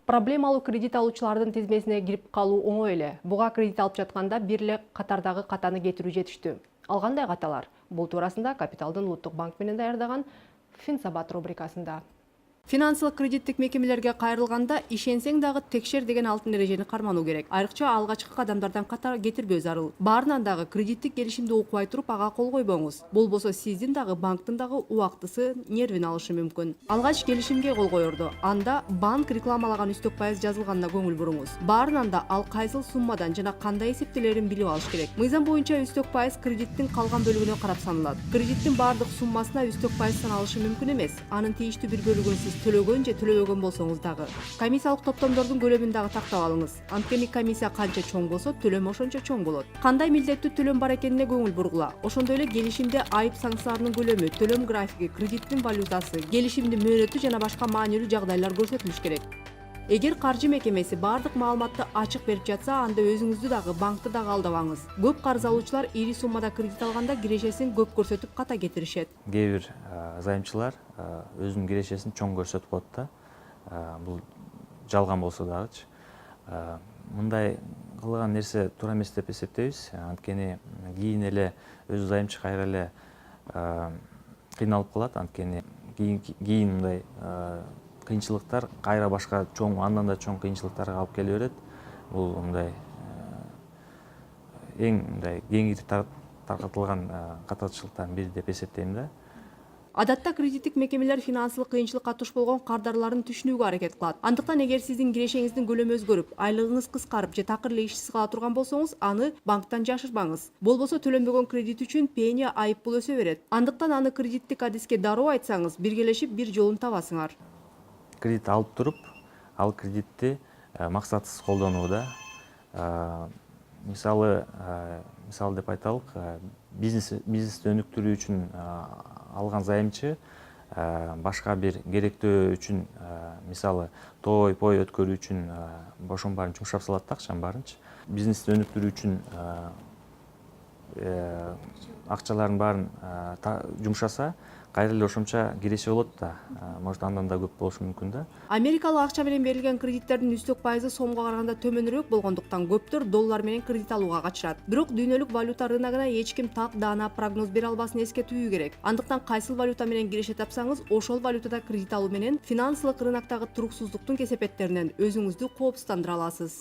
Проблемалуу кредит алуучулардын тизмесине кирип калуу оңой эле. Буга кредит алып жатканда бир эле катардагы катаны кетирүү жетиштүү. Ал кандай каталар? Бул туурасында Капиталдын Улуттук банк менен даярдаган Финсабат рубрикасында. Финансылык кредиттик мекемелерге кайрылганда ишенсең дагы текшер деген алтын эрежени кармануу керек. Айрыкча алгачкы кадамдардан ката кетирбөө зарыл. Баарынан дагы кредиттик келишимди укпай туруп ага кол койбоңуз. Болбосо сиздин дагы банктын дагы убактысы нервин алышы мүмкүн. Алгач келишимге кол коерду. Анда банк рекламалаган үстөк пайыз жазылганына көңүл буруңуз. Баарынан да ал кайсыл суммадан жана кандай эсептелерин билип алыш керек. Мыйзам боюнча үстөк пайыз кредиттин калган бөлүгүнө карап саналат. Кредиттин баардык суммасына үстөк пайыз саналышы мүмкүн эмес. Анын тийиштүү бир бөлүгүн сиз төлөгөн же төлөбөгөн болсоңуз дагы. Комиссиялык топтомдордун көлөмүн дагы тактап алыңыз. Анткени комиссия канча чоң болсо, төлөм ошончо чоң болот. Кандай милдеттүү төлөм бар экенине көңүл бургула. Ошондой эле келишимде айып санкцияларынын көлөмү, төлөм графиги, кредиттин валютасы, келишимдин мөөнөтү жана башка маанилүү жагдайлар көрсөтүлүш керек. Эгер каржы мекемеси баардык маалыматты ачык берип жатса, анда өзүңүздү дагы, банкты дагы алдабаңыз. Көп карыз алуучулар ири суммада кредит алганда кирешесин көп көрсөтүп ката кетиришет. Кээ бир займчылар өзүнүн кирешесин чоң көрсөтүп коет да. Бул жалган болсо дагычы. Мындай кылган нерсе туура эмес деп эсептейбиз. Анткени кийин эле өзү займчы кайра эле кыйналып калат. Анткени кийин мындай кыйынчылыктар кайра башка чоң, андан да чоң кыйынчылыктарга алып келе берет. Бул мындай эң мындай кеңири таркатылган катачылыктардын бири деп эсептейм да. Адатта кредиттик мекемелер финансылык кыйынчылыкка туш болгон кардарларын түшүнүүгө аракет кылат. Андыктан эгер сиздин кирешеңиздин көлөмү өзгөрүп, айлыгыңыз кыскарып же такыр эле ишсиз кала турган болсоңуз, аны банктан жашырбаңыз. Болбосо төленбөгөн кредит үчүн пени айыппул өсө берет. Андыктан аны кредиттик адиске дароо айтсаңыз, биргелешип бир жолун табасыңар. Кредит алып туруп, ал кредитти максатсыз колдонууда. Мисалы деп айталык, бизнести өнүктүрүү үчүн алган займчы башка бир керектөө үчүн, мисалы той, пой өткөрүү үчүн ошонун баарын жумшап салат да, акчанын баарынчы. Бизнести өнүктүрүү үчүн акчаларын баарын жумшаса, кайра эле ошонча киреше болот да. Может, андан да көп болушу мүмкүн да. Америкалык акча менен берилген кредиттердин үстөк пайызы сомго караганда төмөнүрөөк болгондуктан көптөр доллар менен кредит алууга качышат. Бирок дүйнөлүк валюта рыногуна эч ким так даана прогноз бере албасын эскертүү керек. Андыктан кайсыл валюта менен киреше тапсаңыз, ошол валютада кредит алуу менен финансылык рыноктогу туруксуздуктун кесепеттеринен өзүңүздү коопсуздандыра аласыз.